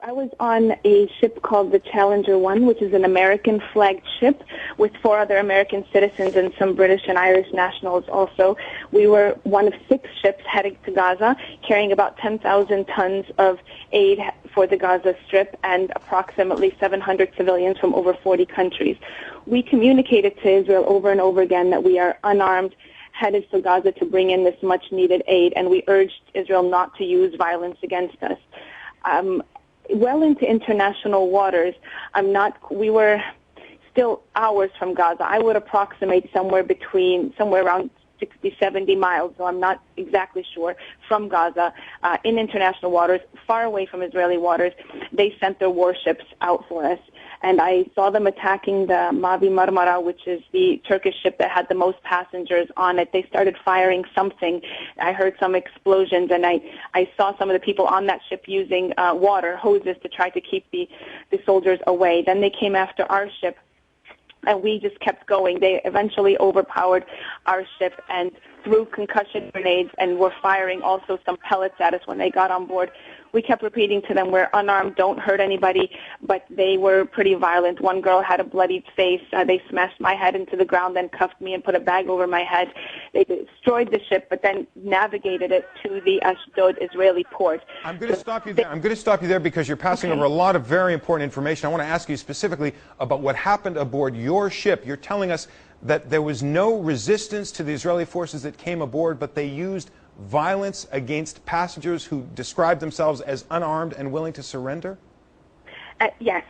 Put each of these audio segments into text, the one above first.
I was on a ship called the Challenger 1, which is an American-flagged ship with 4 other American citizens and some British and Irish nationals also. We were one of 6 ships heading to Gaza, carrying about 10,000 tons of aid for the Gaza Strip and approximately 700 civilians from over 40 countries. We communicated to Israel over and over again that we are unarmed, headed for Gaza to bring in this much-needed aid, and we urged Israel not to use violence against us. Well into international waters, we were still hours from Gaza. I would approximate somewhere around 60, 70 miles, so I'm not exactly sure, from Gaza, in international waters, far away from Israeli waters. They sent their warships out for us. And I saw them attacking the Mavi Marmara, which is the Turkish ship that had the most passengers on it. They started firing something. I heard some explosions, and I saw some of the people on that ship using water hoses to try to keep the soldiers away. Then they came after our ship, and we just kept going. They eventually overpowered our ship and threw concussion grenades and were firing also some pellets at us when they got on board. We kept repeating to them, we're unarmed, don't hurt anybody, but they were pretty violent. One girl had a bloodied face. They smashed my head into the ground, then cuffed me and put a bag over my head. They destroyed the ship, but then navigated it to the Ashdod Israeli port. I'm going to stop you there. I'm going to stop you there because you're passing over a lot of very important information. I want to ask you specifically about what happened aboard your ship. You're telling us that there was no resistance to the Israeli forces that came aboard, but they used violence against passengers who described themselves as unarmed and willing to surrender? Yes.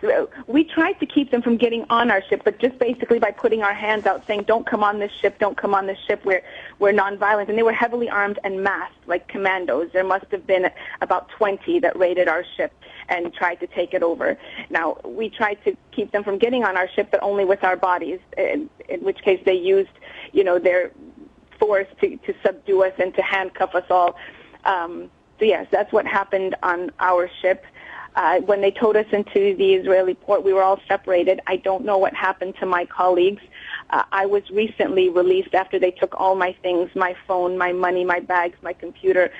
We tried to keep them from getting on our ship, but just basically by putting our hands out saying, don't come on this ship, don't come on this ship, we're nonviolent. And they were heavily armed and masked like commandos. There must have been about 20 that raided our ship and tried to take it over. Now, we tried to keep them from getting on our ship, but only with our bodies, in which case they used, their force to subdue us and to handcuff us all. So yes, that's what happened on our ship. When they towed us into the Israeli port, we were all separated. I don't know what happened to my colleagues. I was recently released after they took all my things, my phone, my money, my bags, my computer,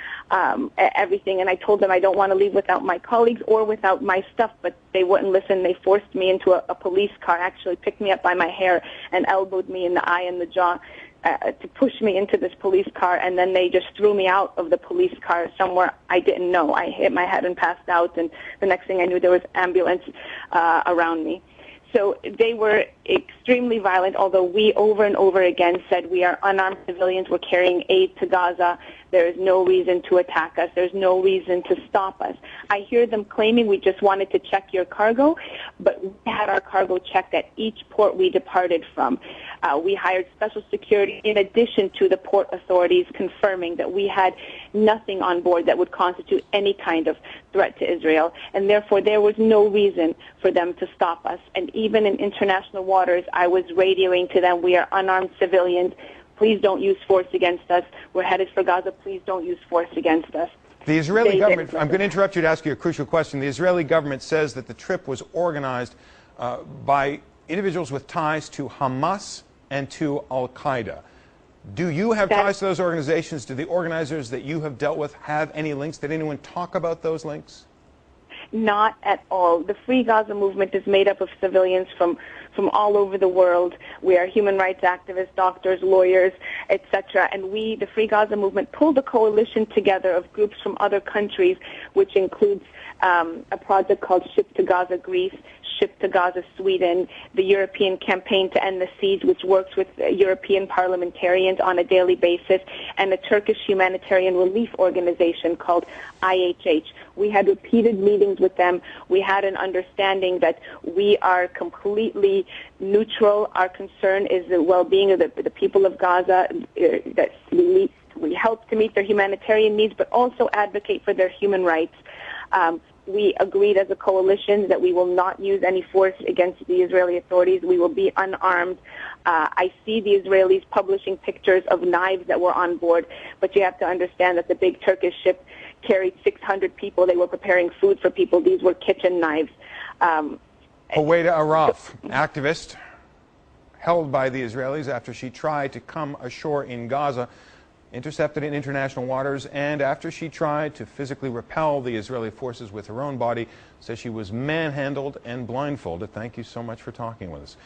everything. And I told them I don't want to leave without my colleagues or without my stuff, but they wouldn't listen. They forced me into a police car, actually picked me up by my hair and elbowed me in the eye and the jaw to push me into this police car, and then they just threw me out of the police car somewhere I didn't know. I hit my head and passed out, and the next thing I knew there was ambulance around me. So they were extremely violent, although we over and over again said we are unarmed civilians, we're carrying aid to Gaza, there is no reason to attack us, there's no reason to stop us. I hear them claiming we just wanted to check your cargo, but we had our cargo checked at each port we departed from. We hired special security in addition to the port authorities confirming that we had nothing on board that would constitute any kind of threat to Israel, and therefore there was no reason for them to stop us. And even in international waters, I was radioing to them, we are unarmed civilians, please don't use force against us, we're headed for Gaza, please don't use force against us. The Israeli government, I'm going to interrupt you to ask you a crucial question. The Israeli government says that the trip was organized by individuals with ties to Hamas and to Al-Qaeda. Do you have ties to those organizations? Do the organizers that you have dealt with have any links? Did anyone talk about those links? Not at all. The Free Gaza Movement is made up of civilians from all over the world. We are human rights activists, doctors, lawyers, etc. And we, the Free Gaza Movement, pulled a coalition together of groups from other countries, which includes a project called Ship to Gaza Greece, Ship to Gaza Sweden, the European Campaign to End the Siege, which works with European parliamentarians on a daily basis, and a Turkish humanitarian relief organization called IHH. We had repeated meetings with them. We had an understanding that we are completely neutral. Our concern is the well-being of the people of Gaza, that we help to meet their humanitarian needs, but also advocate for their human rights. We agreed as a coalition that we will not use any force against the Israeli authorities. We will be unarmed. I see the Israelis publishing pictures of knives that were on board, but you have to understand that the big Turkish ship carried 600 people. They were preparing food for people. These were kitchen knives. Huwaida Arraf, activist, held by the Israelis after she tried to come ashore in Gaza intercepted in international waters, and after she tried to physically repel the Israeli forces with her own body, says she was manhandled and blindfolded. Thank you so much for talking with us.